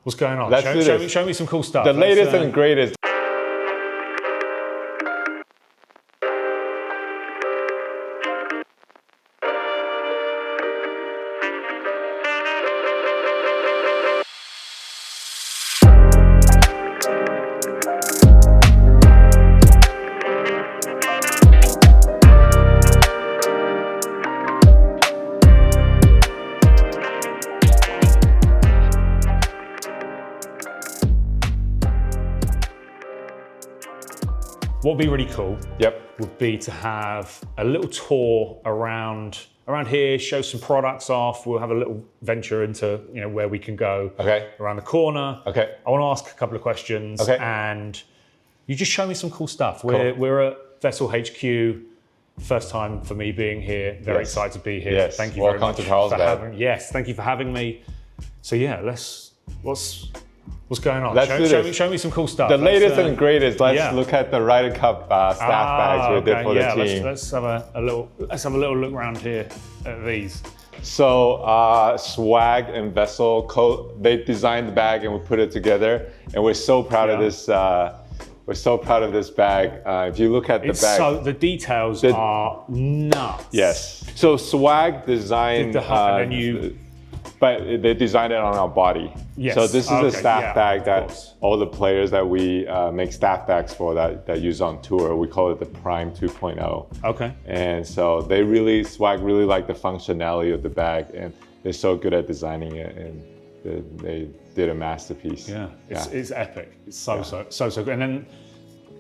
What's going on? Let's do this. Show me some cool stuff. The latest and greatest. What would be really cool Yep. would be to have a little tour around here, show some products off. We'll have a little venture into where we can go around the corner. Okay. I want to ask a couple of questions and you just show me some cool stuff. Cool. We're at Vessel HQ. First time for me being here. Very excited to be here. Yes. Thank you Welcome very much to Carlsbad. Yes, thank you for having me. So yeah, what's going on? Show me some cool stuff. The latest and greatest. Let's look at the Ryder Cup staff bags we did for the team. Let's have a little look around here at these. So Swag and Vessel, they designed the bag and we put it together, and we're so proud of this. We're so proud of this bag. If you look at the bag, so the details are nuts. Yes. So Swag designed, but they designed it on our body. Yes. So this is a staff bag that all the players that we make staff bags for that use on tour, we call it the Prime 2.0. Okay. And so Swag really like the functionality of the bag, and they're so good at designing it, and they did a masterpiece. Yeah, it's epic. It's so good. And then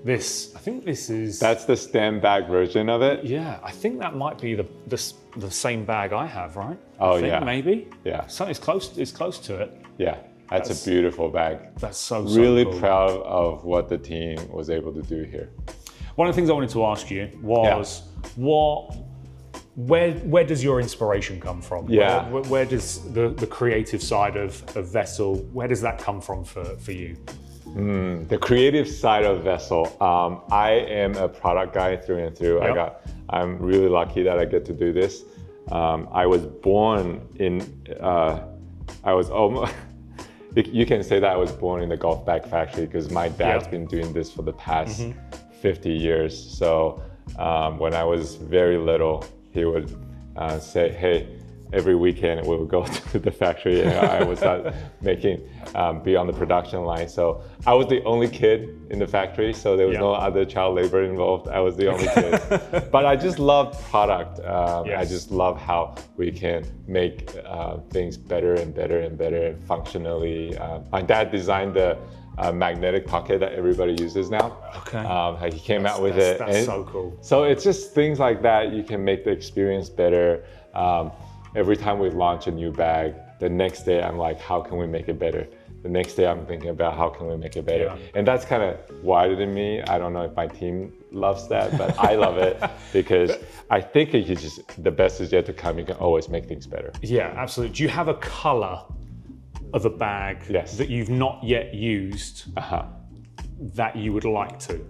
I think this is... That's the stem bag version of it. Yeah, I think that might be the same bag I have, right? Oh, I think maybe. Yeah. So it's close to it. Yeah, that's a beautiful bag. That's so really cool. Proud of what the team was able to do here. One of the things I wanted to ask you was where does your inspiration come from? Yeah. Where does the creative side of Vessel, where does that come from for you? The creative side of Vessel. I am a product guy through and through. Yep. I'm really lucky that I get to do this. I was born in, you can say that I was born in the golf bag factory because my dad's been doing this for the past 50 years. So when I was very little, he would say, hey, every weekend we would go to the factory and I would start be on the production line. So I was the only kid in the factory, so there was no other child labor involved. I was the only kid. But I just love product. I just love how we can make things better and better and better and functionally. My dad designed the magnetic pocket that everybody uses now. Okay. He came out with it. That's so cool. So it's just things like that. You can make the experience better. Every time we launch a new bag, the next day I'm like, how can we make it better? The next day I'm thinking about how can we make it better? And that's kind of wider than me. I don't know if my team loves that, but I love it because I think the best is yet to come. You can always make things better. Yeah, absolutely. Do you have a color of a bag that you've not yet used that you would like to?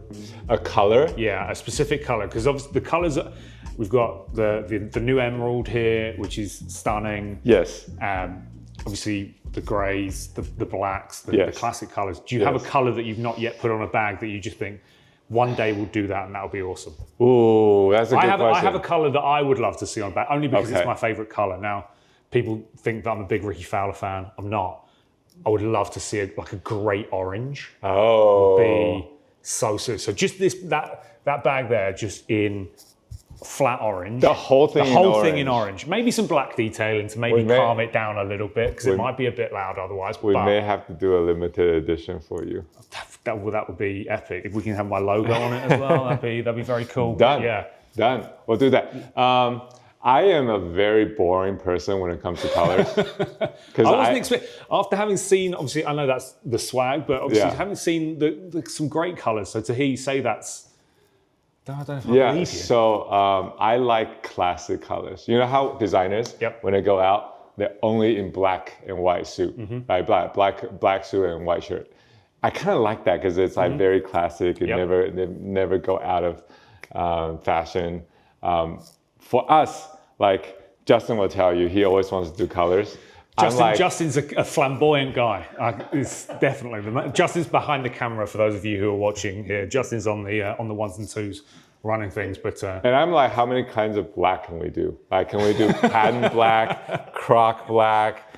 A color? Yeah, a specific color, because obviously the colors we've got the new emerald here, which is stunning. Yes. Obviously the grays, the blacks, the classic colors. Do you have a color that you've not yet put on a bag that you just think one day we'll do that and that'll be awesome? Ooh, that's a good question. I have a color that I would love to see on a bag, only because it's my favorite color. Now, people think that I'm a big Ricky Fowler fan. I'm not. I would love to see like a great orange. Oh. Would be so. So just that bag there, just in flat orange. The whole thing in orange. Maybe some black detailing to maybe calm it down a little bit because it might be a bit loud otherwise. We may have to do a limited edition for you. That would be epic. If we can have my logo on it as well, that'd be very cool. Done. Yeah. Done. We'll do that. I am a very boring person when it comes to colors. I wasn't expecting, after having seen, obviously, I know that's the swag, but obviously having seen some great colors. So to hear you say that's, I don't know if I believe you. So I like classic colors. You know how designers, when they go out, they're only in black and white suit, right? Black suit and white shirt. I kind of like that because it's like very classic and they never go out of fashion. For us, like Justin will tell you, he always wants to do colors. Justin's a flamboyant guy. It's definitely Justin's behind the camera. For those of you who are watching here, Justin's on the ones and twos running things. But and I'm like, how many kinds of black can we do? Like, can we do patent black, croc black,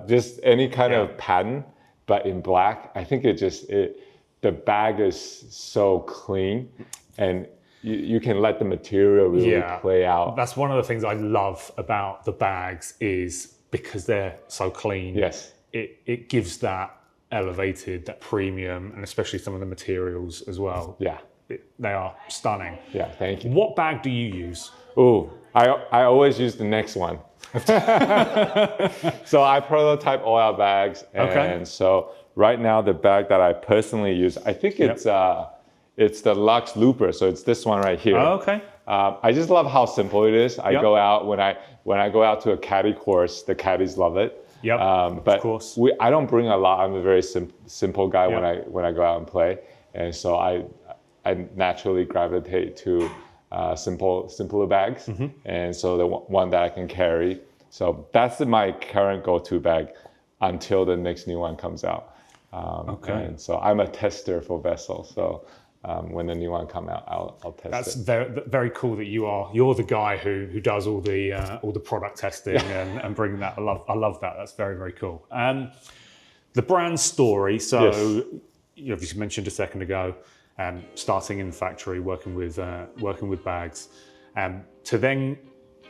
just any kind of patent, but in black? I think the bag is so clean, and you can let the material really play out. That's one of the things I love about the bags is because they're so clean. Yes. It gives that elevated, that premium, and especially some of the materials as well. Yeah. They are stunning. Yeah, thank you. What bag do you use? Ooh, I always use the next one. So I prototype oil bags. And so right now the bag that I personally use, I think it's the Lux Looper. So it's this one right here. Oh, okay. I just love how simple it is. I go out, when I go out to a caddy course, the caddies love it. Yep, but of course. I don't bring a lot. I'm a very simple guy when I go out and play. And so I naturally gravitate to simpler bags. And so the one that I can carry. So that's my current go-to bag until the next new one comes out. And so I'm a tester for vessels. So when the new one comes out, I'll test it. That's very, very cool that you're the guy who does all the product testing and bringing that. I love that. That's very, very cool. The brand story. So you obviously mentioned a second ago, starting in the factory, working with bags, to then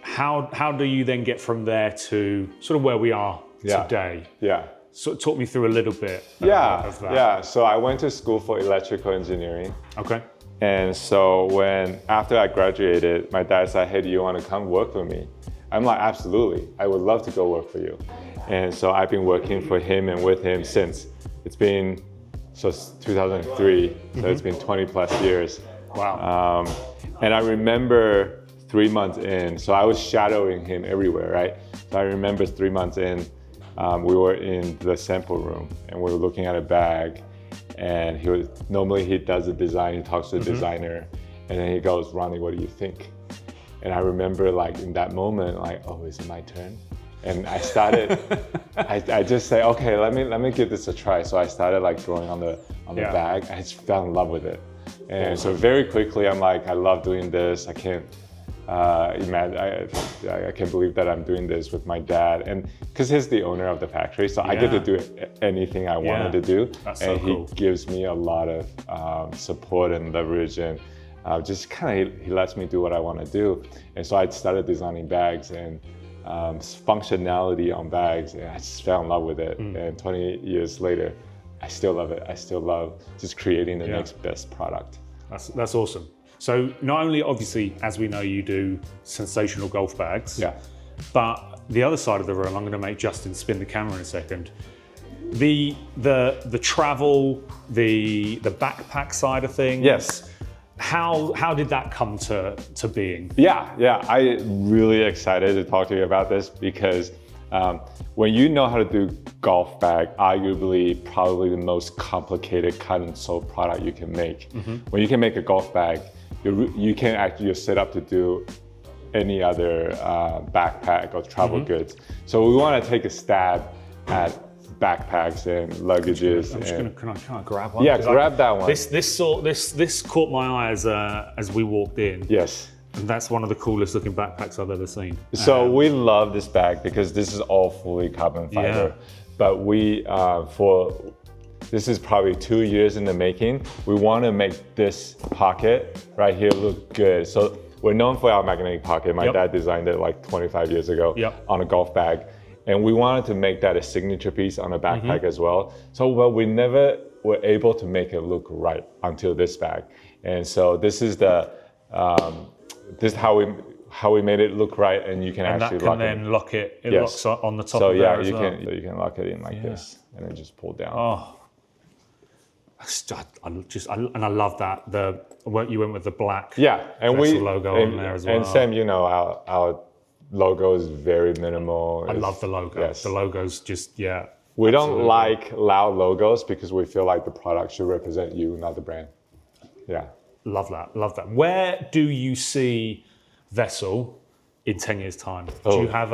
how do you then get from there to sort of where we are today? Yeah. So talk me through a little bit of that. Yeah, so I went to school for electrical engineering. Okay. And so after I graduated, my dad said, hey, do you want to come work with me? I'm like, absolutely, I would love to go work for you. And so I've been working for him and with him since. It's 2003, so it's been 20 plus years. Wow. And I remember 3 months in, so I was shadowing him everywhere, right? So I remember 3 months in, we were in the sample room and we were looking at a bag, and normally he does the design, he talks to the designer, and then he goes, Ronnie, what do you think? And I remember like in that moment, like, oh, is it my turn? And I started, I just say, okay, let me give this a try. So I started like drawing on the bag. I just fell in love with it. And so very quickly, I'm like, I love doing this. I can't imagine, I can't believe that I'm doing this with my dad. And because he's the owner of the factory, so I get to do anything I wanted to do. That's and so cool. He gives me a lot of support and leverage, and just kind of, he lets me do what I want to do. And so I started designing bags and functionality on bags, and I just fell in love with it. And 20 years later, I still love it. I still love just creating the next best product. That's awesome. So not only, obviously, as we know, you do sensational golf bags, but the other side of the room, I'm going to make Justin spin the camera in a second. The travel, the backpack side of things. Yes. How did that come to being? Yeah, I'm really excited to talk to you about this because when you know how to do golf bag, arguably probably the most complicated cut and sew product you can make. When you can make a golf bag, you can actually just set up to do any other backpack or travel goods. So we want to take a stab at backpacks and luggages. Can I grab one? Yeah, grab that one. This caught my eye as we walked in. Yes. And that's one of the coolest looking backpacks I've ever seen. So we love this bag because this is all fully carbon fiber. But this is probably 2 years in the making. We want to make this pocket right here look good. So we're known for our magnetic pocket. My dad designed it like 25 years ago on a golf bag. And we wanted to make that a signature piece on a backpack as well. So we never were able to make it look right until this bag. And so this is how we made it look right, and you can actually lock it. And lock it. It locks on the top so of there as well. So you can lock it in like this, and then just pull down. Oh, I love that. You went with the black. Yeah, and logo on there as well. And Sam, you know, our logo is very minimal. I love the logo. Yes. The logo's just We don't like loud logos because we feel like the product should represent you, not the brand. Yeah. Love that. Love that. Where do you see Vessel in 10 years' time? Do you have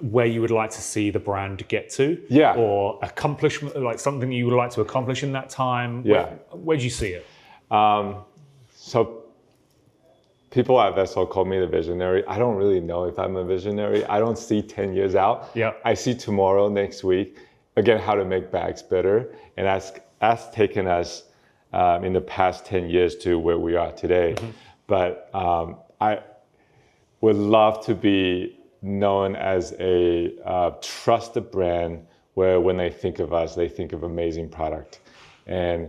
where you would like to see the brand get to? Yeah. Or accomplishment, like something you would like to accomplish in that time? Yeah. Where do you see it? So people at Vessel call me the visionary. I don't really know if I'm a visionary. I don't see 10 years out. Yeah. I see tomorrow, next week, again, how to make bags better. And that's taken us in the past 10 years to where we are today. But I would love to be known as a trusted brand where when they think of us, they think of amazing product. And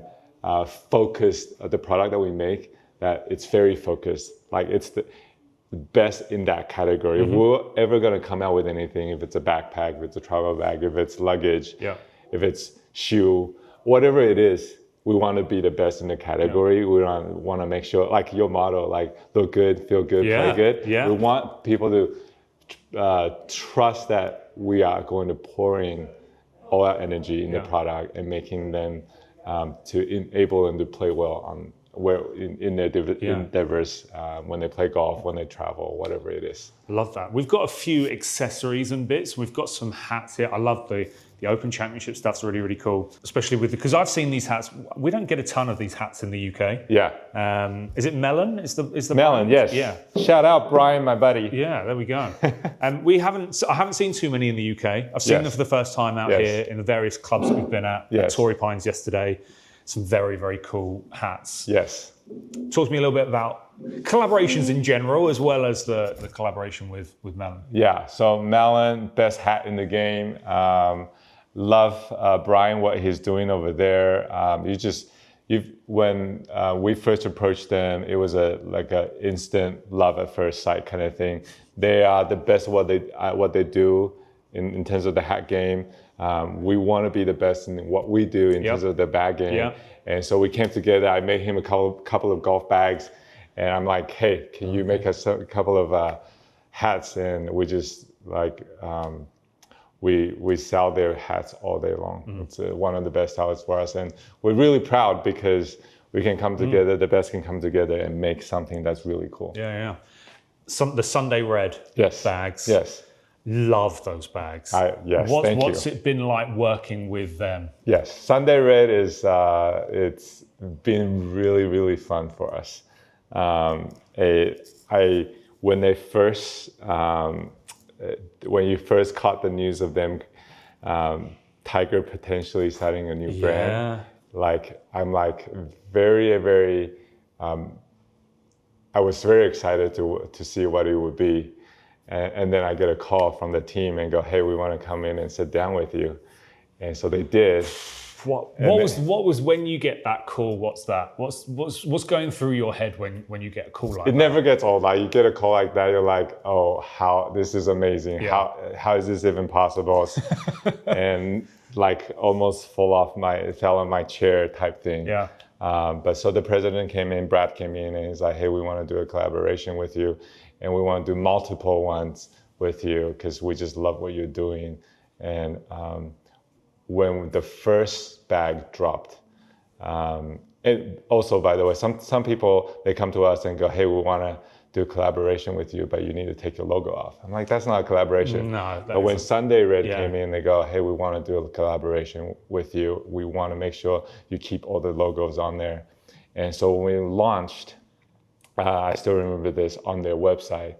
focused, the product that we make, that it's very focused. Like it's the best in that category. If we're ever gonna come out with anything, if it's a backpack, if it's a travel bag, if it's luggage, if it's shoe, whatever it is, we want to be the best in the category. We want to make sure, like your motto, like look good, feel good, play good. We want people to trust that we are going to pour in all our energy in the product and making them to enable them to play well in their endeavors when they play golf, when they travel, whatever it is. Love that. We've got a few accessories and bits. We've got some hats here. I love the Open Championship stuff's really, really cool, especially because I've seen these hats. We don't get a ton of these hats in the UK. Yeah. Is it Melon? Is the Melon? brand? Yes. Yeah. Shout out Brian, my buddy. Yeah, there we go. I haven't seen too many in the UK. I've seen them for the first time out here in the various clubs that we've been at. At Torrey Pines yesterday. Some very, very cool hats. Yes. Talk to me a little bit about collaborations in general, as well as the collaboration with Melon. Yeah, so Melon, best hat in the game. Love Brian, what he's doing over there. When we first approached them, it was like a instant love at first sight kind of thing. They are the best at what they do in terms of the hat game. We want to be the best in what we do in terms of the bag game. And so we came together. I made him a couple of golf bags, and I'm like, hey, can you make us a couple of hats? And we just like we sell their hats all day long. It's one of the best sellers for us, and we're really proud because we can come together. The best can come together and make something that's really cool. Yeah. The Sunday Red bags. Yes. Love those bags. Thank you. What's it been like working with them? Yes, Sunday Red is it's been really, really fun for us. When you first caught the news of them, Tiger potentially starting a new brand, I'm very, very. I was very excited to see what it would be. And then I get a call from the team and go, hey, we want to come in and sit down with you. And so they did. What was when you get that call? What's that? What's going through your head when you get a call like that? It never gets old. Like you get a call like that, you're like, oh, how this is amazing. Yeah. How is this even possible? And like almost fell on my chair type thing. Yeah. But so the president came in, Brad came in, and he's like, hey, we want to do a collaboration with you. And we want to do multiple ones with you because we just love what you're doing. And when the first bag dropped, and also, by the way, some people, they come to us and go, hey, we want to do a collaboration with you, but you need to take your logo off. I'm like, that's not a collaboration. No. But when Sunday Red came in, they go, hey, we want to do a collaboration with you. We want to make sure you keep all the logos on there. And so when we launched, I still remember this on their website.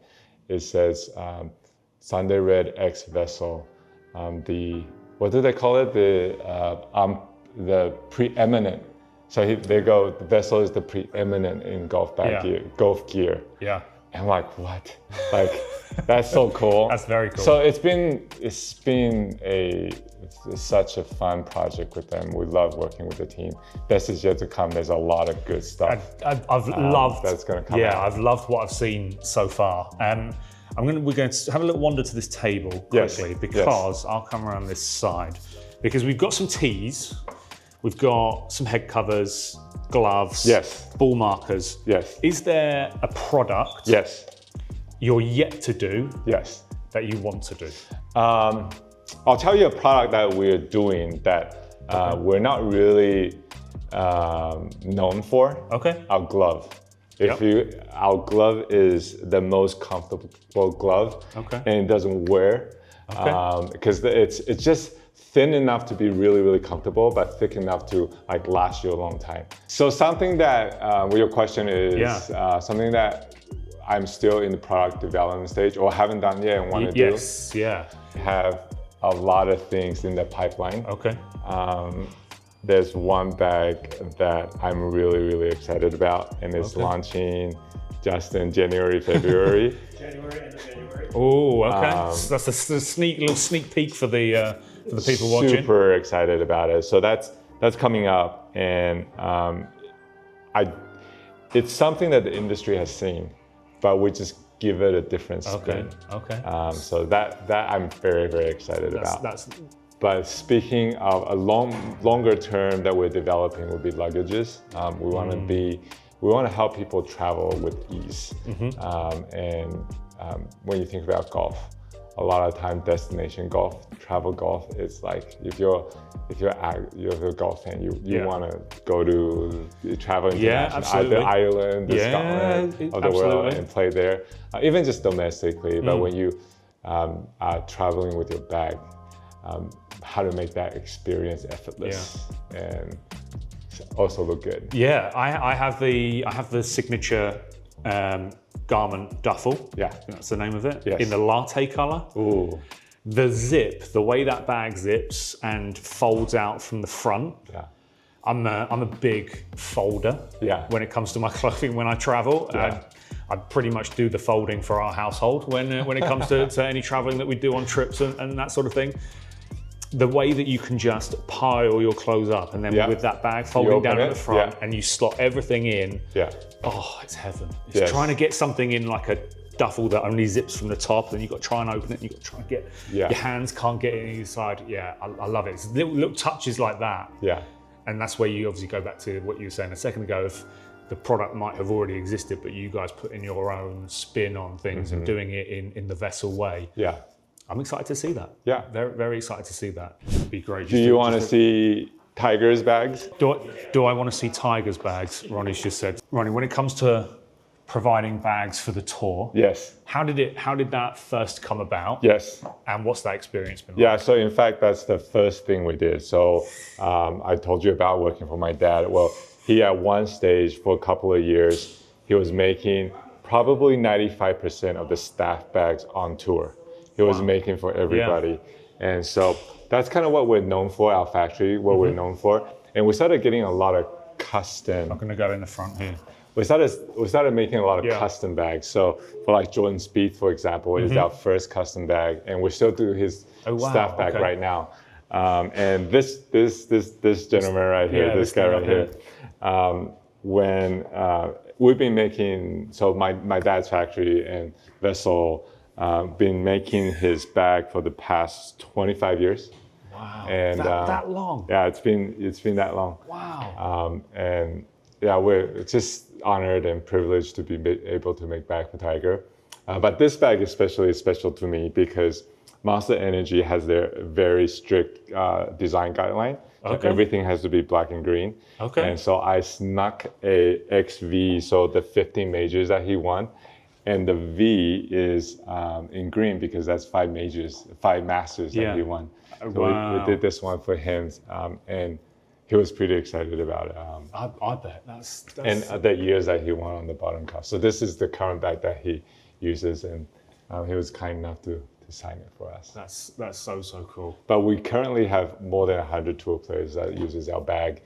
It says Sunday Red X Vessel. What do they call it? The preeminent. So they go, the Vessel is the preeminent in golf gear. Yeah. And I'm like, what? Like, that's so cool. That's very cool. So it's been such a fun project with them. We love working with the team. Best is yet to come. There's a lot of good stuff. I've loved that's going to come. Yeah, out. I've loved what I've seen so far. We're going to have a little wander to this table quickly because I'll come around this side because we've got some tees, we've got some head covers, gloves, ball markers. Yes. Is there a product you're yet to do that you want to do? I'll tell you a product that we're doing that we're not really known for. Okay. Our glove. Our glove is the most comfortable glove, and it doesn't wear. because it's just thin enough to be really, really comfortable, but thick enough to like last you a long time. So something that, well, your question is something that I'm still in the product development stage or haven't done yet and want to do. Yes, yeah. Have a lot of things in the pipeline. Okay. There's one bag that I'm really, really excited about, and it's launching just in January, February. January, end of January. Oh, okay. So that's a little sneak peek for the people watching. Super excited about it. So that's coming up, and it's something that the industry has seen, but we just give it a different spin. Okay. So that I'm very, very excited about. But speaking of a longer term that we're developing will be luggages. We want to help people travel with ease. And when you think about golf, a lot of time destination golf, travel golf, it's like if you're a golf fan, you want to go to travel international, either Ireland, Scotland of the world, and play there, even just domestically. But when you are traveling with your bag, how to make that experience effortless and also look good. Yeah, I have the signature garment duffel. Yeah, that's the name of it. Yes. In the latte color. Ooh. The zip, the way that bag zips and folds out from the front. Yeah. I'm a big folder. Yeah. When it comes to my clothing when I travel. Yeah. I pretty much do the folding for our household when it comes to any traveling that we do on trips and that sort of thing. The way that you can just pile your clothes up and then with that bag folding down at the front and you slot everything in. Yeah. Oh, it's heaven. It's trying to get something in like a duffel that only zips from the top, then you've got to try and open it and you've got to try and get, your hands can't get in either side. Yeah, I love it. It's little touches like that. Yeah. And that's where you obviously go back to what you were saying a second ago. If the product might have already existed, but you guys putting your own spin on things and doing it in the vessel way. Yeah. I'm excited to see that. Yeah. Very, very excited to see that. It'd be great. Do you want to see Tiger's bags? Do I want to see Tiger's bags? Ronnie's just said. Ronnie, when it comes to providing bags for the tour, yes. How did that first come about? Yes. And what's that experience been like? Yeah, so in fact, that's the first thing we did. So I told you about working for my dad. Well, he at one stage for a couple of years, he was making probably 95% of the staff bags on tour. He was making for everybody. Yeah. And so that's kind of what we're known for, our factory, what we're known for. And we started getting a lot of custom. I'm gonna go in the front here. We started making a lot of custom bags. So for like Jordan Spieth, for example, is our first custom bag. And we still do his staff bag right now. And this gentleman right here, this guy right here, when we've been making, so my dad's factory and Vessel, been making his bag for the past 25 years. Wow, and that long? Yeah, it's been that long. Wow. And yeah, we're just honored and privileged to be able to make bag for Tiger. But this bag especially is special to me because Monster Energy has their very strict design guideline. So everything has to be black and green. Okay. And so I snuck a XV, so the 15 majors that he won. And the V is in green because that's 5 masters that he won. So we did this one for him, and he was pretty excited about it. I bet that's and the years that he won on the bottom cup. So this is the current bag that he uses, and he was kind enough to sign it for us. That's so cool. But we currently have more than 100 tour players that uses our bag.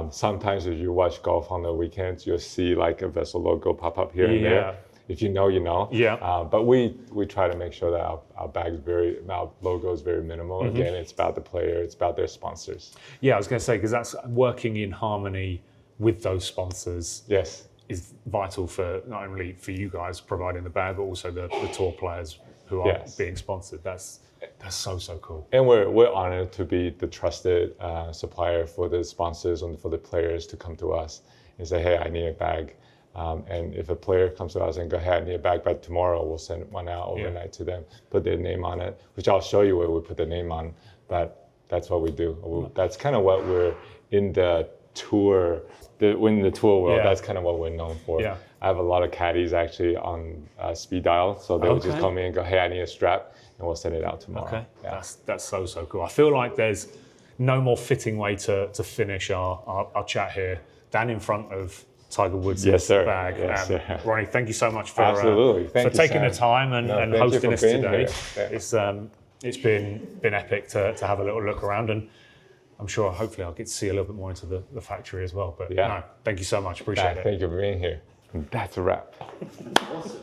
Sometimes if you watch golf on the weekends, you'll see like a Vessel logo pop up here and there. If you know, you know. Yeah. But we try to make sure that our logo is very minimal. Again, it's about the player, it's about their sponsors. Yeah, I was going to say, because that's working in harmony with those sponsors. Yes. Is vital for not only for you guys providing the bag, but also the tour players who are being sponsored. That's so cool. And we're honored to be the trusted supplier for the sponsors and for the players to come to us and say, hey, I need a bag. And if a player comes to us and go, hey, I need a bag by tomorrow, we'll send one out overnight to them, put their name on it, which I'll show you where we put the name on, but that's what we do. That's kind of what we're in the tour, in the tour world, Yeah. that's kind of what we're known for. Yeah. I have a lot of caddies actually on speed dial, so they would just Okay. call me and go, "Hey, I need a strap," and we'll send it out tomorrow. Okay, Yeah. that's so cool. I feel like there's no more fitting way to finish our chat here than in front of Tiger Woods' Yes, sir. bag. Yes, sir. Ronnie, thank you so much for Absolutely. Thank for you, taking the Sam. time and Thank you hosting for us being today. here. Yeah. It's been epic to have a little look around, and I'm sure hopefully I'll get to see a little bit more into the factory as well. But Yeah. no, thank you so much. Appreciate it. Thank you for being here. And that's a wrap. Awesome.